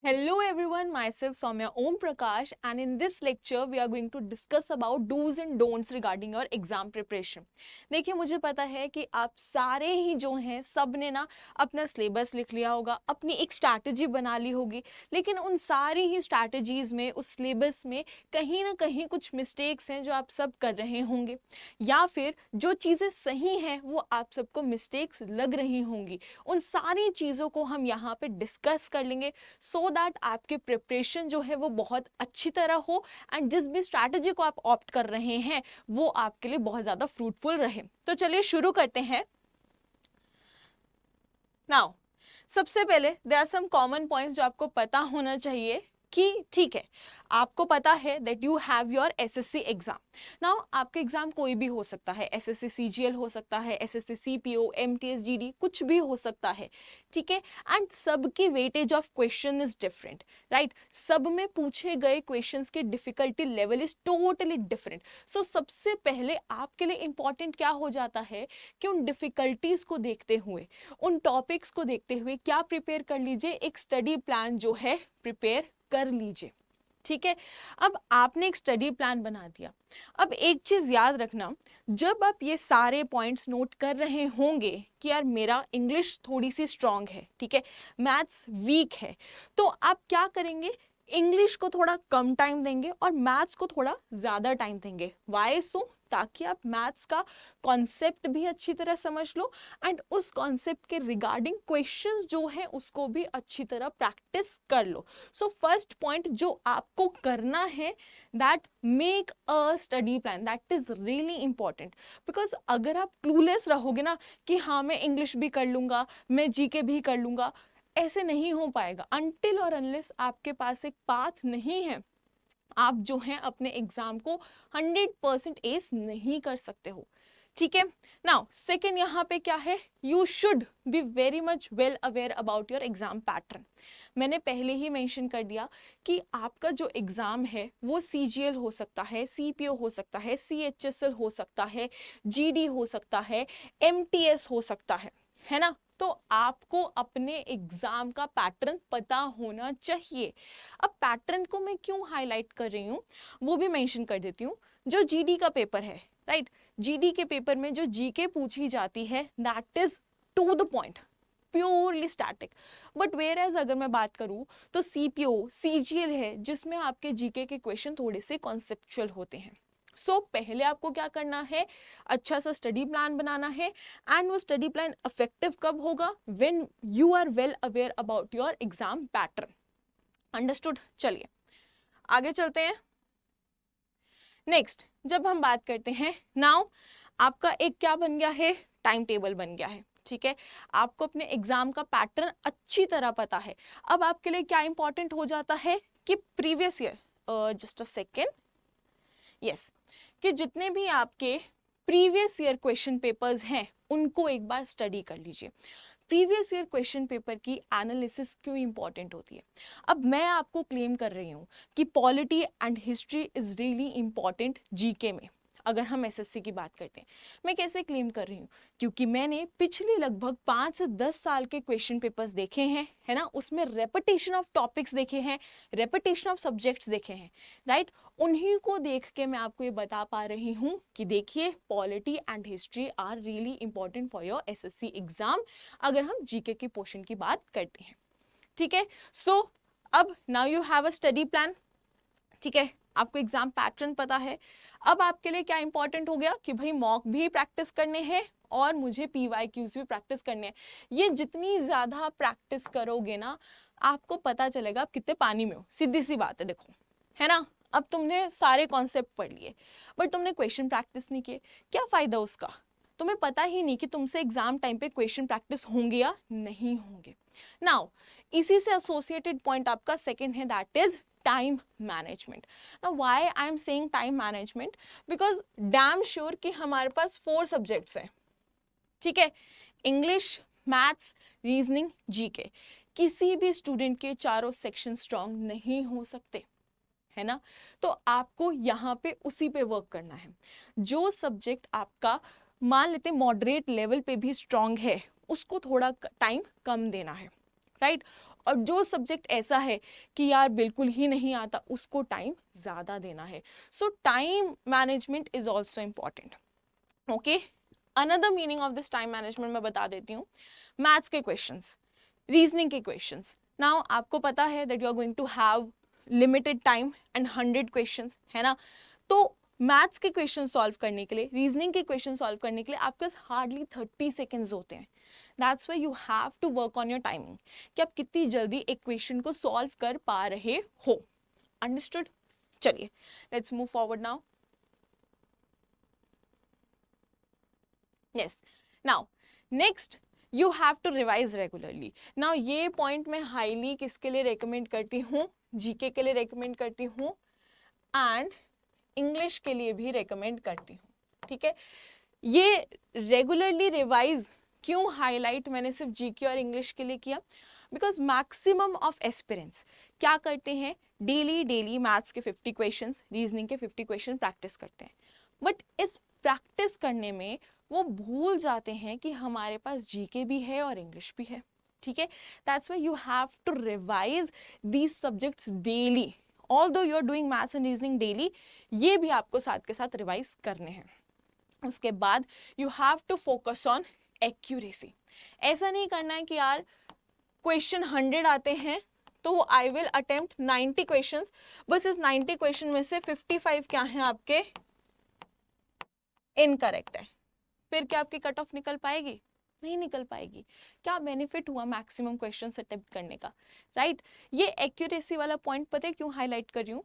Hello everyone, myself Soumya Om Prakash, and in this lecture we are going to discuss about do's and don'ts regarding your exam preparation. देखिए मुझे पता है कि आप सारे ही जो हैं सब ने ना अपना सिलेबस लिख लिया होगा, अपनी एक स्ट्रैटेजी बना ली होगी, लेकिन उन सारी ही स्ट्रैटेजीज में उस सिलेबस में कहीं ना कहीं कुछ मिस्टेक्स हैं जो आप सब कर रहे होंगे, या फिर जो चीज़ें सही हैं वो आप सबको मिस्टेक्स लग रही होंगी। उन सारी चीज़ों को हम यहाँ पे डिस्कस कर लेंगे सो दैट आपके प्रिपरेशन जो है वो बहुत अच्छी तरह हो एंड जिस भी स्ट्रैटेजी को आप ऑप्ट कर रहे हैं वो आपके लिए बहुत ज़्यादा फ्रूटफुल रहे। तो चलिए शुरू करते हैं। नाउ सबसे पहले there are some common points जो आपको पता होना चाहिए कि ठीक है, आपको पता है that you have your SSC exam. Now आपके एग्जाम कोई भी हो सकता है, एसएससी सीजीएल हो सकता है, एसएससी सीपीओ, एमटीएस जीडी, कुछ भी हो सकता है, ठीक है। एंड सबकी weightage of question is different, right. सब में पूछे गए क्वेश्चंस की difficulty level is totally different. So सबसे पहले आपके लिए इंपॉर्टेंट क्या हो जाता है कि उन डिफिकल्टीज को देखते हुए, उन टॉपिक्स को देखते हुए क्या प्रिपेयर कर लीजिए, एक स्टडी प्लान जो है प्रिपेयर कर लीजिए, ठीक है। अब आपने एक स्टडी प्लान बना दिया। अब एक चीज याद रखना, जब आप ये सारे पॉइंट्स नोट कर रहे होंगे कि यार मेरा इंग्लिश थोड़ी सी स्ट्रांग है, ठीक है, मैथ्स वीक है, तो आप क्या करेंगे, इंग्लिश को थोड़ा कम टाइम देंगे और मैथ्स को थोड़ा ज्यादा टाइम देंगे। वाई सो? ताकि आप मैथ्स का कॉन्सेप्ट भी अच्छी तरह समझ लो एंड उस कॉन्सेप्ट के रिगार्डिंग क्वेश्चंस जो है उसको भी अच्छी तरह प्रैक्टिस कर लो। सो फर्स्ट पॉइंट जो आपको करना है, that make a study plan, that is really important. Because अगर आप क्लूलेस रहोगे ना कि हाँ मैं इंग्लिश भी कर लूंगा, मैं जीके भी कर लूंगा, ऐसे नहीं हो पाएगा। अनटिल और अनलेस आपके पास एक पाथ नहीं है, आप जो हैं अपने एग्जाम को 100% एस नहीं कर सकते हो, ठीक है। नाउ सेकेंड यहाँ पे क्या है, you should be very much well aware about your exam pattern. मैंने पहले ही मेंशन कर दिया कि आपका जो एग्जाम है वो सीजीएल हो सकता है, सीपीओ हो सकता है, सीएचएसएल हो सकता है, जीडी हो सकता है, एमटीएस हो सकता है ना। तो आपको अपने एग्जाम का पैटर्न पता होना चाहिए। अब पैटर्न को मैं क्यों हाईलाइट कर रही हूँ वो भी मेंशन कर देती हूँ। जो जीडी का पेपर है, राइट, जीडी के पेपर में जो जीके पूछी जाती है that is to the point, purely static. But whereas अगर मैं बात करूं तो सीपीओ, सीजीएल है जिसमें आपके जीके के क्वेश्चन थोड़े से कॉन्सेप्चुअल होते हैं। सो पहले आपको क्या करना है, अच्छा सा स्टडी प्लान बनाना है एंड वो स्टडी प्लान इफेक्टिव कब होगा, when you are well aware about your exam pattern. Understood? चलिए आगे चलते हैं। नेक्स्ट जब हम बात करते हैं, नाउ आपका एक क्या बन गया है, टाइम टेबल बन गया है, ठीक है। आपको अपने एग्जाम का पैटर्न अच्छी तरह पता है। अब आपके लिए क्या इंपॉर्टेंट हो जाता है कि previous year, just a second, yes, कि जितने भी आपके प्रीवियस ईयर क्वेश्चन पेपर्स हैं उनको एक बार स्टडी कर लीजिए। प्रीवियस ईयर क्वेश्चन पेपर की एनालिसिस क्यों इंपॉर्टेंट होती है? अब मैं आपको क्लेम कर रही हूँ कि polity and history is really important GK में, अगर हम एसएससी की बात करते हैं। मैं कैसे क्लेम कर रही हूँ, क्योंकि मैंने पिछले लगभग 5 से 10 साल के क्वेश्चन पेपर्स देखे हैं, है ना, उसमें रेपिटेशन ऑफ टॉपिक्स देखे हैं, रेपिटेशन ऑफ सब्जेक्ट्स देखे हैं, राइट। उन्हीं को देख के मैं आपको ये बता पा रही हूँ कि देखिए polity and history are really important for your SSC exam, अगर हम जीके के पोर्शन की बात करते हैं, ठीक है। सो अब now you have a study plan, ठीक है, आपको एग्जाम पैटर्न पता है। अब आपके लिए क्या इंपॉर्टेंट हो गया कि भाई मॉक भी प्रैक्टिस करने हैं और मुझे पीवाईक्यूज भी प्रैक्टिस करने हैं। ये जितनी ज्यादा प्रैक्टिस करोगे ना, आपको पता चलेगा आप कितने पानी में हो, सीधी सी बात है, देखो, है ना। अब तुमने सारे कॉन्सेप्ट पढ़ लिए बट तुमने क्वेश्चन प्रैक्टिस नहीं किए, क्या फायदा उसका? तुम्हें पता ही नहीं कि तुमसे एग्जाम टाइम पे क्वेश्चन प्रैक्टिस होंगे या नहीं होंगे। नाउ इसी से एसोसिएटेड पॉइंट आपका सेकंड है, that is time management. Now why I am saying time management, because damn sure कि हमारे पास 4 सब्जेक्ट्स हैं, ठीक है, इंग्लिश, मैथ्स, रीजनिंग, जीके। किसी भी स्टूडेंट के चारों सेक्शन स्ट्रांग नहीं हो सकते, है ना। तो आपको यहाँ पे उसी पे वर्क करना है। जो सब्जेक्ट आपका मान लेते मॉडरेट लेवल पे भी स्ट्रांग है उसको थोड़ा टाइम कम देना है, राइट। और जो सब्जेक्ट ऐसा है कि यार बिल्कुल ही नहीं आता, उसको टाइम ज़्यादा देना है. So time management is also important. Okay, another meaning of this time management मैं बता देती हूँ. मैथ्स के क्वेश्चंस, रीजनिंग के क्वेश्चंस. नाउ आपको पता है that you are going to have limited time and 100 questions, है ना. तो मैथ्स के क्वेश्चन सॉल्व करने के लिए, रीजनिंग के क्वेश्चन सॉल्व करने के लिए आपके पास हार्डली 30 सेकेंड्स होते हैं. That's why you have to work on your timing कि आप कितनी जल्दी एक क्वेश्चन को सॉल्व कर पा रहे हो. अंडरस्टूड. चलिए let's move forward now. Yes, now next you have to revise regularly. Now ये पॉइंट मैं हाईली किसके लिए रेकमेंड करती हूँ, जीके के लिए रेकमेंड करती हूँ एंड इंग्लिश के लिए भी रेकमेंड करती हूँ. ठीक है, ये रेगुलरली रिवाइज क्यों हाईलाइट मैंने सिर्फ जीके और इंग्लिश के लिए किया, बिकॉज मैक्सिमम ऑफ एस्पिरेंट्स क्या करते हैं, डेली मैथ्स के 50 क्वेश्चंस, रीजनिंग के 50 क्वेश्चन प्रैक्टिस करते हैं. बट इस प्रैक्टिस करने में वो भूल जाते हैं कि हमारे पास जीके भी है और इंग्लिश भी है. ठीक है, that's why you have to revise these subjects daily. Although you are doing maths and reasoning daily, ये भी आपको साथ के साथ रिवाइज करने हैं. उसके बाद you have to focus on accuracy. ऐसा नहीं करना है कि यार क्वेश्चन 100 आते हैं तो आई विल अटेम्प्ट 90 क्वेश्चंस, बस इस 90 क्वेश्चन में से 55 क्या है आपके इनकरेक्ट है. फिर क्या आपकी कट ऑफ निकल पाएगी? नहीं निकल पाएगी. क्या बेनिफिट हुआ मैक्सिमम क्वेश्चंस अटेम्प्ट करने का, राइट? ये एक्यूरेसी वाला पॉइंट पता है क्यों हाईलाइट कर रही हूँ?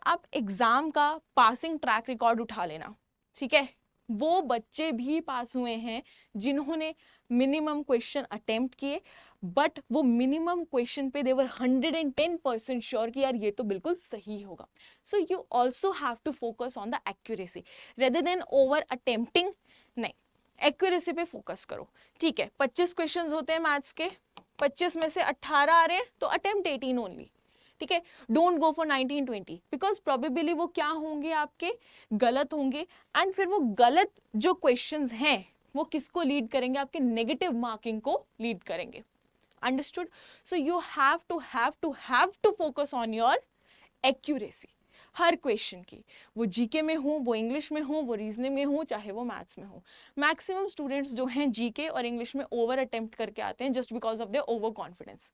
आप एग्जाम का पासिंग ट्रैक रिकॉर्ड उठा लेना. ठीक है, वो बच्चे भी पास हुए हैं जिन्होंने मिनिमम क्वेश्चन अटेम्प्ट किए, बट वो मिनिमम क्वेश्चन पे दे वर 110% श्योर कि यार ये तो बिल्कुल सही होगा. So you also have to focus on the accuracy rather than over attempting. नहीं, एक्यूरेसी पे फोकस करो. ठीक है, 25 क्वेश्चंस होते हैं मैथ्स के, 25 में से 18 आ रहे हैं तो अटेम्प्ट 18 ओनली. ठीक है, don't go for 19-20 because probably वो क्या होंगे, आपके गलत होंगे. एंड फिर वो गलत जो क्वेश्चंस हैं वो किसको लीड करेंगे, आपके नेगेटिव मार्किंग को लीड करेंगे. Understood. So you have to focus on your accuracy हर क्वेश्चन की. वो जीके में हो, वो इंग्लिश में हो, वो रीजनिंग में हो, चाहे वो मैथ्स में हो. मैक्सिमम स्टूडेंट्स जो हैं जीके और इंग्लिश में ओवर अटेम्प्ट करके आते हैं just because of their over confidence.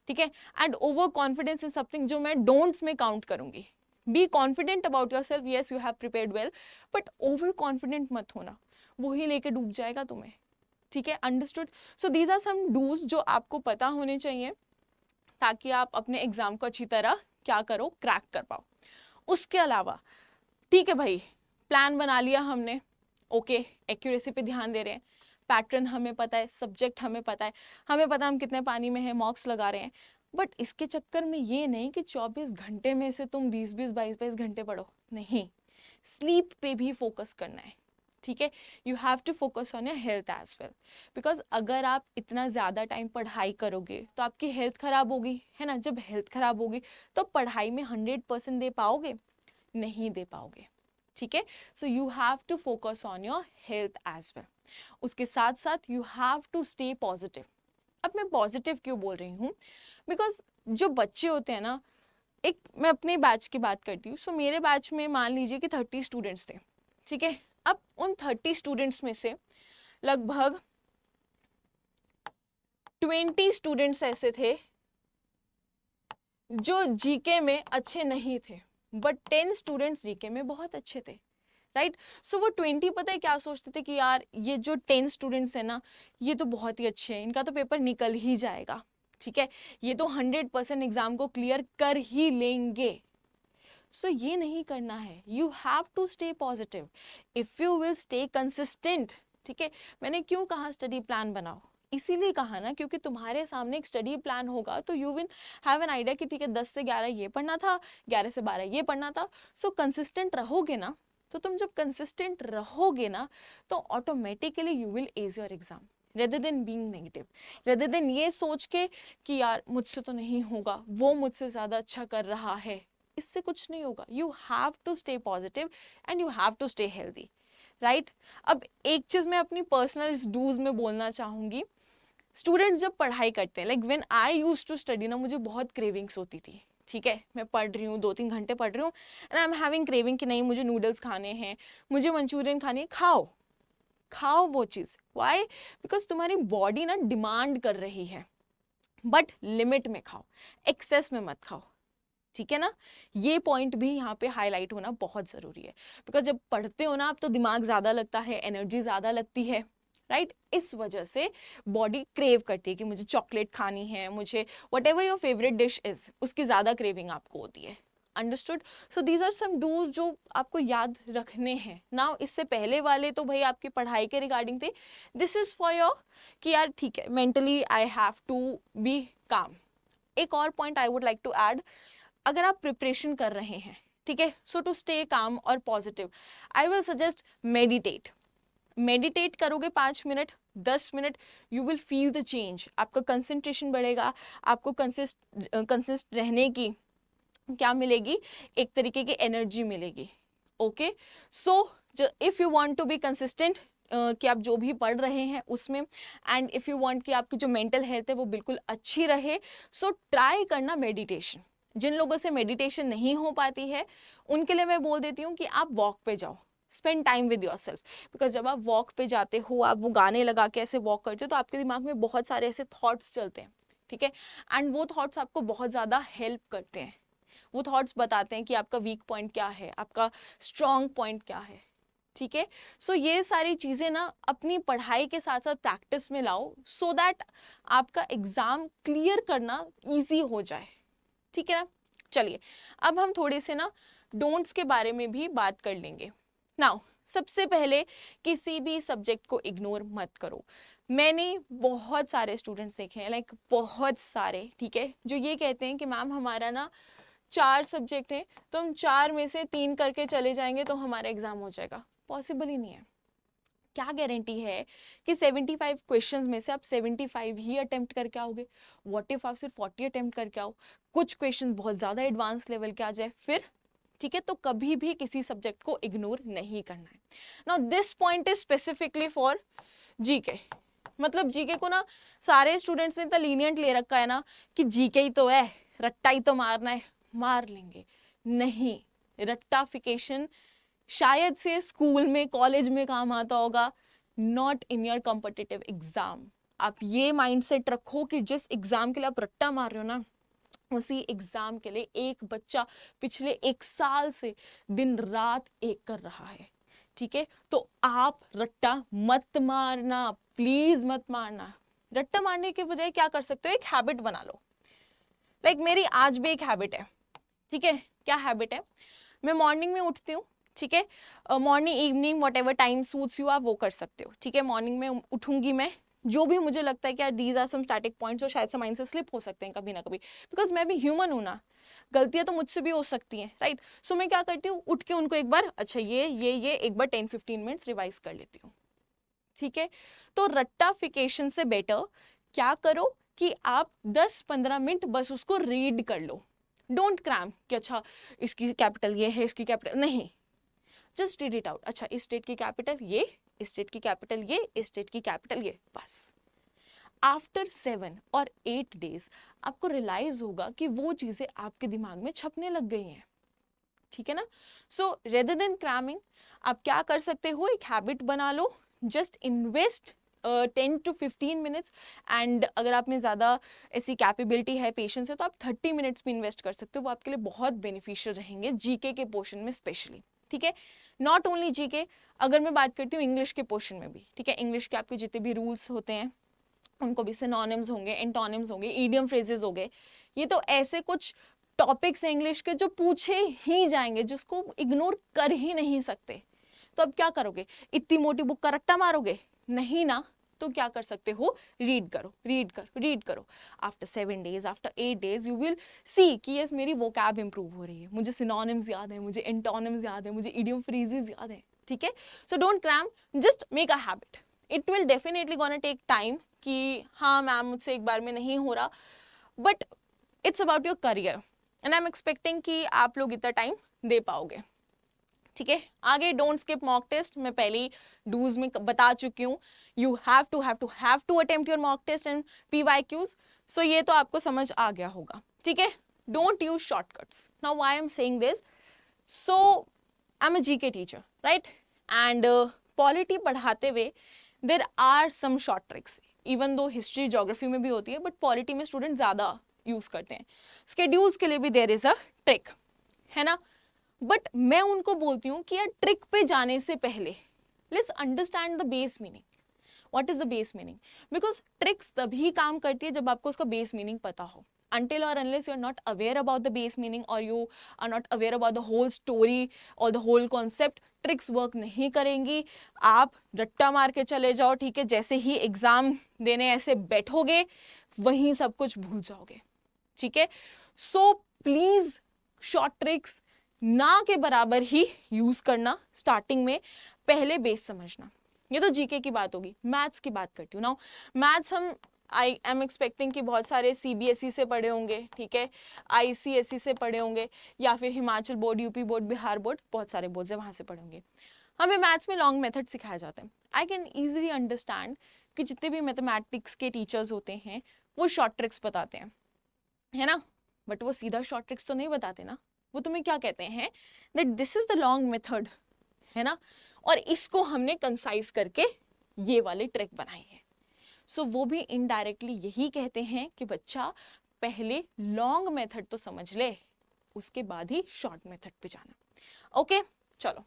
ठीक है, and over confidence is something जो मैं डोंट्स में काउंट करूंगी. Be confident about yourself, yes you have prepared well, but over confident मत होना, वही लेके डूब जाएगा तुम्हें. ठीक है, understood. So these are some dos जो आपको पता होने चाहिए ताकि आप अपने एग्जाम को अच्छी तरह क्या करो, क्रैक कर पाओ. उसके अलावा ठीक है भाई, प्लान बना लिया हमने, ओके, एक्यूरेसी पे ध्यान दे रहे हैं, पैटर्न हमें पता है, सब्जेक्ट हमें पता है, हमें पता है हम कितने पानी में है, मॉक्स लगा रहे हैं. बट इसके चक्कर में ये नहीं कि 24 घंटे में से तुम 20-20 22-22 घंटे पढ़ो. नहीं, स्लीप पे भी फोकस करना है. ठीक है, you have to focus on your health as well, because अगर आप इतना ज़्यादा टाइम पढ़ाई करोगे तो आपकी हेल्थ खराब होगी, है ना. जब हेल्थ खराब होगी तो पढ़ाई में 100% दे पाओगे? नहीं दे पाओगे. ठीक है, so you have to focus on your health as well. उसके साथ साथ you have to stay positive. अब मैं पॉजिटिव क्यों बोल रही हूँ, बिकॉज जो बच्चे होते हैं ना, एक मैं अपने बैच की बात करती हूँ. सो मेरे बैच में मान लीजिए कि 30 स्टूडेंट्स थे. ठीक है, अब उन 30 स्टूडेंट्स में से लगभग 20 स्टूडेंट्स ऐसे थे जो जीके में अच्छे नहीं थे, बट 10 स्टूडेंट्स जीके में बहुत अच्छे थे, राइट. सो वो 20 पता है क्या सोचते थे कि यार ये जो 10 स्टूडेंट्स हैं ना, ये तो बहुत ही अच्छे हैं, इनका तो पेपर निकल ही जाएगा. ठीक है, ये तो 100% एग्जाम को क्लियर कर ही लेंगे. सो ये नहीं करना है. You have to stay positive if you will stay consistent. ठीक है, मैंने क्यों कहा स्टडी प्लान बनाओ, इसीलिए कहा ना क्योंकि तुम्हारे सामने एक स्टडी प्लान होगा तो you will have an idea कि ठीक है 10 से 11 ये पढ़ना था, 11 से 12 ये पढ़ना था. सो कंसिस्टेंट रहोगे ना, तो तुम जब कंसिस्टेंट रहोगे ना तो automatically you will ace your exam rather than being negative, rather than ये सोच के कि यार मुझसे तो नहीं होगा, वो मुझसे ज़्यादा अच्छा कर रहा है. इससे कुछ नहीं होगा. You have to stay positive and you have to stay healthy, right. अब एक चीज़ मैं अपनी पर्सनल डूज में बोलना चाहूँगी. स्टूडेंट्स जब पढ़ाई करते हैं, like when I used to study ना, मुझे बहुत क्रेविंग्स होती थी, ठीक है, मैं पढ़ रही हूँ 2-3 घंटे पढ़ रही हूँ and I am having craving कि नहीं मुझे नूडल्स खाने हैं, मुझे मंचूरियन खाने हैं, खाओ खाओ वो चीज़, वाई, बिकॉज तुम्हारी बॉडी ना डिमांड कर रही है, बट लिमिट में खाओ, एक्सेस में मत खाओ, ठीक है ना। ये पॉइंट भी यहाँ पे हाईलाइट होना बहुत जरूरी है, बिकॉज जब पढ़ते हो ना आप तो दिमाग ज्यादा लगता है, एनर्जी ज्यादा लगती है, राइट इस वजह से बॉडी क्रेव करती है कि मुझे चॉकलेट खानी है, मुझे whatever your favourite dish is उसकी ज्यादा क्रेविंग आपको होती है। Understood. So these are some dos जो आपको याद रखने हैं ना। इससे पहले वाले तो भाई आपकी पढ़ाई के रिगार्डिंग थे, दिस इज फॉर योर कि यार ठीक है mentally I have to be calm. एक और point I would like to add, अगर आप प्रिपरेशन कर रहे हैं, ठीक है, सो टू स्टे काम और positive I will suggest meditate. Meditate करोगे 5 minute 10 minute, you will feel the change, आपका कंसंट्रेशन बढ़ेगा, आपको कंसिस्ट रहने की क्या मिलेगी, एक तरीके की एनर्जी मिलेगी। Okay, so if you want to be consistent कि आप जो भी पढ़ रहे हैं उसमें, एंड इफ यू वांट कि आपकी जो मेंटल हेल्थ है वो बिल्कुल अच्छी रहे, सो ट्राई करना मेडिटेशन। जिन लोगों से मेडिटेशन नहीं हो पाती है उनके लिए मैं बोल देती हूँ कि आप वॉक पे जाओ, spend time with your self, because जब आप वॉक पे जाते हो, आप वो गाने लगा के ऐसे वॉक करते हो तो आपके दिमाग में बहुत सारे ऐसे थॉट्स चलते हैं, ठीक है, एंड वो थॉट्स आपको बहुत ज़्यादा हेल्प करते हैं। वो थॉट्स बताते हैं कि आपका वीक पॉइंट क्या है, आपका स्ट्रॉन्ग पॉइंट क्या है, ठीक है। सो ये सारी चीज़ें ना अपनी पढ़ाई के साथ साथ प्रैक्टिस में लाओ, सो दैट आपका एग्जाम क्लियर करना ईजी हो जाए, ठीक है ना। चलिए अब हम थोड़े से ना डोंट्स के बारे में भी बात कर लेंगे। नाउ सबसे पहले किसी भी सब्जेक्ट को इग्नोर मत करो। मैंने बहुत सारे स्टूडेंट्स देखे हैं, लाइक बहुत सारे, ठीक है, जो ये कहते हैं कि मैम हमारा ना 4 सब्जेक्ट है तो हम 4 में से 3 करके चले जाएंगे तो हमारा एग्जाम हो जाएगा। पॉसिबल ही नहीं है। क्या गारंटी है कि 75 क्वेश्चंस में से आप 75 ही अटेम्प्ट करके आओगे? व्हाट इफ आप सिर्फ 40 अटेम्प्ट करके आओ, कुछ क्वेश्चन बहुत ज्यादा एडवांस लेवल के आ जाए फिर, ठीक है। तो कभी भी किसी सब्जेक्ट को इग्नोर नहीं करना है। Now this point is specifically for GK. मतलब जीके को ना सारे स्टूडेंट्स ने इतना लीनियंट ले रखा है ना कि जीके ही तो है, रट्टा ही तो मारना है, मार लेंगे। नहीं, रट्टाफिकेशन शायद से स्कूल में कॉलेज में काम आता होगा, not in your competitive exam. आप ये माइंडसेट रखो कि जिस एग्जाम के लिए आप रट्टा मार रहे हो ना, उसी एग्जाम के लिए एक बच्चा पिछले 1 साल से दिन रात एक कर रहा है, ठीक है। तो आप रट्टा मत मारना, प्लीज मत मारना। रट्टा मारने के बजाय क्या कर सकते हो, एक हैबिट बना लो। लाइक मेरी आज भी एक हैबिट है, ठीक है। क्या हैबिट है? मैं मॉर्निंग में उठती हूँ, ठीक है, morning evening what ever time suits you आप वो कर सकते हो, ठीक है। मॉर्निंग में उठूंगी मैं, जो भी मुझे लगता है कि यार these are some static points और शायद से माइंड से स्लिप हो सकते हैं कभी ना कभी, बिकॉज मैं भी ह्यूमन हूं ना, गलतियां तो मुझसे भी हो सकती हैं, राइट। सो मैं क्या करती हूँ, उठ के उनको एक बार अच्छा ये एक बार 10-15 मिनट्स रिवाइज कर लेती हूँ, ठीक है। तो रट्टाफिकेशन से बेटर क्या करो कि आप 10-15 मिनट बस उसको रीड कर लो। डोंट क्रैम कि अच्छा इसकी कैपिटल ये है, इसकी कैपिटल नहीं, जस्ट रीड इट आउट। अच्छा इस स्टेट की कैपिटल ये, इस स्टेट की कैपिटल ये, इस स्टेट की कैपिटल ये, बस। आफ्टर 7 और 8 डेज आपको रियलाइज होगा कि वो चीजें आपके दिमाग में छपने लग गई हैं, ठीक है ना। सो रेदर देन क्रैमिंग आप क्या कर सकते हो, एक हैबिट बना लो, just invest 10 to 15 minutes, and अगर आप में ज़्यादा ऐसी कैपेबिलिटी है, पेशेंस है, तो आप 30 मिनट्स भी इन्वेस्ट कर सकते हो। वो आपके लिए बहुत बेनिफिशियल रहेंगे जीके के पोर्शन में स्पेशली, ठीक है। नॉट ओनली जीके, अगर मैं बात करती हूँ इंग्लिश के पोर्शन में भी, ठीक है, इंग्लिश के आपके जितने भी रूल्स होते हैं उनको भी, सिनोनिम्स होंगे, एंटोनिम्स होंगे, ईडियम फ्रेजेस हो गए, ये तो ऐसे कुछ टॉपिक्स हैं इंग्लिश के जो पूछे ही जाएंगे, जिसको इग्नोर कर ही नहीं सकते। तो अब क्या करोगे, इतनी मोटी बुक का रट्टा मारोगे? नहीं ना। तो क्या कर सकते हो, रीड करो, रीड करो, रीड करो। After 7 days, after 8 days you will see कि यस मेरी वोकैब इंप्रूव हो रही है, मुझे सिनोनिम्स याद है, मुझे एंटोनिम्स याद है, मुझे इडियम फ्रेजेस याद है, ठीक है। So don't cram, just make a habit. It will definitely gonna take time कि हाँ मैम मुझसे एक बार में नहीं हो रहा, but it's about your career and I am expecting कि आप लोग इतना टाइम दे पाओगे, ठीक है, आगे डोंट स्किप मॉक टेस्ट, मैं पहले ही डूज में बता चुकी हूँ. You have to attempt your mock test and PYQs. So ये तो आपको समझ आ गया होगा. ठीक है, don't use shortcuts. Now why I am saying this, so I am a GK teacher, right, and polity पढ़ाते हुए there are some short tricks. Even though history geography में भी होती है, बट पॉलिटी में स्टूडेंट ज्यादा यूज करते हैं. स्केड्यूल्स के लिए भी देयर इज अ ट्रिक, है ना. बट मैं उनको बोलती हूँ कि यार ट्रिक पे जाने से पहले let's understand the base meaning. What is the base meaning? Because tricks तभी काम करती है जब आपको उसका बेस मीनिंग पता हो. Until or unless you are not aware about the base meaning or you are not aware about the whole story or the whole concept, tricks work नहीं करेंगी. आप रट्टा मार के चले जाओ, ठीक है, जैसे ही एग्जाम देने ऐसे बैठोगे वहीं सब कुछ भूल जाओगे. ठीक है, सो प्लीज शॉर्ट ट्रिक्स ना के बराबर ही यूज करना स्टार्टिंग में, पहले बेस समझना. ये तो जीके की बात होगी. मैथ्स की बात करती हूँ. नाउ मैथ्स हम आई एम एक्सपेक्टिंग कि बहुत सारे CBSE से पढ़े होंगे, ठीक है, ICSE से पढ़े होंगे, या फिर Himachal board, UP board, Bihar board, बहुत सारे बोर्ड है वहां से पढ़े होंगे. हमें मैथ्स में लॉन्ग मेथड सिखाया जाता है. आई कैन ईजिली अंडरस्टैंड कि जितने भी मैथमेटिक्स के टीचर्स होते हैं वो शॉर्ट ट्रिक्स बताते हैं, है ना, बट वो सीधा शॉर्ट ट्रिक्स तो नहीं बताते ना. वो तुम्हें क्या कहते हैं, that this is the long method, है ना, और इसको हमने कंसाइज करके ये वाली ट्रिक बनाई है. सो वो भी इनडायरेक्टली यही कहते हैं कि बच्चा पहले लॉन्ग मेथड तो समझ ले, उसके बाद ही शॉर्ट मेथड पे जाना. ओके, चलो.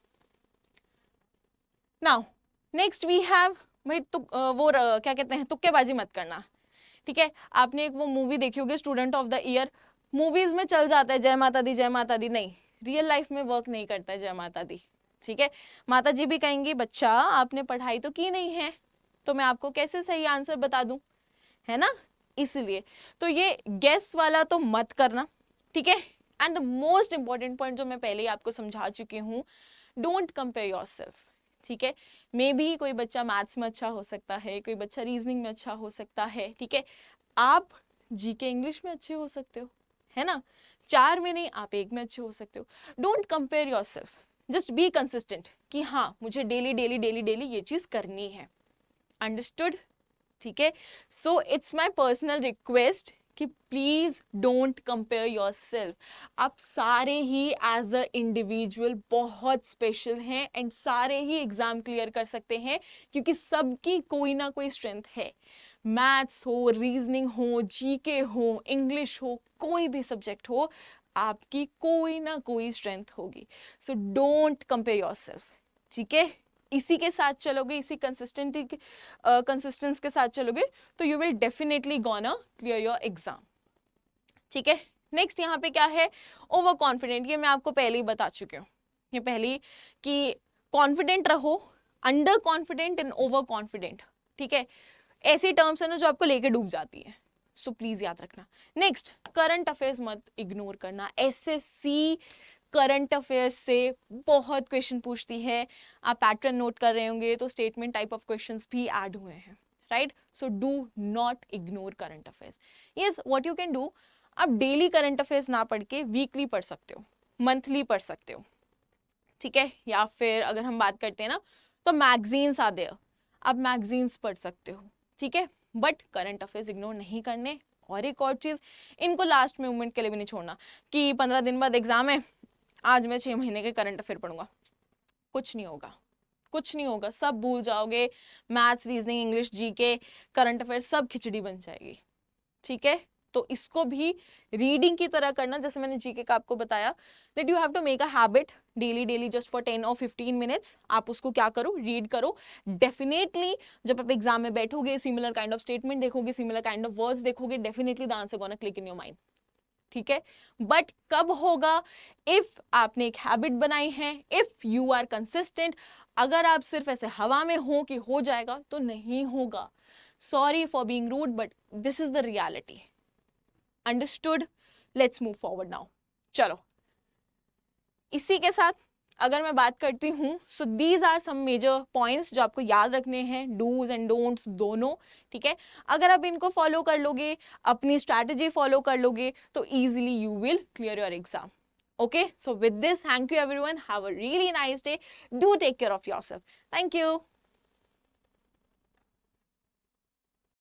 नाउ नेक्स्ट वी हैव, भाई वो क्या कहते हैं, तुक्केबाजी मत करना. ठीक है, आपने एक वो मूवी देखी होगी student of the year. Movies में चल जाता है जय माता दी जय माता दी, नहीं, रियल लाइफ में वर्क नहीं करता है जय माता दी. ठीक है, माता जी भी कहेंगी बच्चा आपने पढ़ाई तो की नहीं है, तो मैं आपको कैसे सही आंसर बता दूं, है ना. इसलिए तो ये गेस वाला तो मत करना. ठीक है, and the most important point जो मैं पहले ही आपको समझा चुकी हूँ, डोंट कंपेयर योरसेल्फ. ठीक है, मे बी कोई बच्चा मैथ्स में अच्छा हो सकता है, कोई बच्चा रीजनिंग में अच्छा हो सकता है. ठीक है, आप जीके इंग्लिश में अच्छे हो सकते हो, है ना, 4 में नहीं आप 1 में अच्छे हो सकते हो. Don't compare yourself, just be consistent कि हाँ मुझे डेली डेली डेली डेली ये चीज करनी है. अंडरस्टूड? ठीक है, so it's my personal request कि प्लीज डोंट कंपेयर योरसेल्फ. आप सारे ही एज अ इंडिविजुअल बहुत स्पेशल हैं एंड सारे ही एग्जाम क्लियर कर सकते हैं, क्योंकि सबकी कोई ना कोई स्ट्रेंथ है. मैथ्स हो, रीजनिंग हो, जीके हो, इंग्लिश हो, कोई भी सब्जेक्ट हो, आपकी कोई ना कोई स्ट्रेंथ होगी. So don't compare yourself. ठीक है, इसी के साथ चलोगे, इसी कंसिस्टेंस के साथ चलोगे तो you will definitely gonna clear your exam. ठीक है, नेक्स्ट यहाँ पे क्या है, ओवर कॉन्फिडेंट. ये मैं आपको पहले ही बता चुकी हूँ, ये पहले कि कॉन्फिडेंट रहो, under confident and over confident. ठीक है, ऐसी टर्म्स है ना जो आपको लेके डूब जाती है, सो प्लीज याद रखना. नेक्स्ट, करंट अफेयर्स मत इग्नोर करना. SSC करंट अफेयर्स से बहुत क्वेश्चन पूछती है. आप पैटर्न नोट कर रहे होंगे तो स्टेटमेंट टाइप ऑफ क्वेश्चंस भी ऐड हुए हैं, right. So do not ignore current affairs. Yes, what you can do, आप डेली करंट अफेयर्स ना पढ़ के वीकली पढ़ सकते हो, मंथली पढ़ सकते हो. ठीक है, या फिर अगर हम बात करते हैं ना तो मैगजीन्स आर देयर, आप मैगजीन्स पढ़ सकते हो. ठीक है, बट करंट अफेयर्स इग्नोर नहीं करने. और एक और चीज, इनको लास्ट मोमेंट के लिए भी नहीं छोड़ना कि 15 दिन बाद एग्जाम है, आज मैं 6 महीने के करंट अफेयर पढ़ूंगा. कुछ नहीं होगा, कुछ नहीं होगा, सब भूल जाओगे. Maths, reasoning, English, GK, current affair सब खिचड़ी बन जाएगी. ठीक है, तो इसको भी रीडिंग की तरह करना. जैसे मैंने जीके का आपको बताया that you have to make a habit daily daily just for 10 और 15 मिनट्स. आप उसको क्या करो, रीड करो. डेफिनेटली जब आप एग्जाम में बैठोगे, सिमिलर काइंड ऑफ स्टेटमेंट देखोगे, सिमिलर काइंड ऑफ वर्ड्स देखोगे, definitely the answer gonna click in your mind. ठीक है, बट कब होगा, इफ आपने एक हैबिट बनाई है, इफ यू आर कंसिस्टेंट. अगर आप सिर्फ ऐसे हवा में हो कि हो जाएगा, तो नहीं होगा. Sorry for being rude, but this is the reality. Understood? Let's move forward now. चलो, इसी के साथ अगर मैं बात करती हूँ, so these are some major points जो आपको याद रखने हैं, डूज एंड डोंट्स दोनों. ठीक है, अगर आप इनको फॉलो कर लोगे, अपनी स्ट्रैटेजी फॉलो कर लोगे, तो easily you will clear your exam. Okay, so with this, thank you everyone. Have a really nice day. Do take care of yourself. Thank you.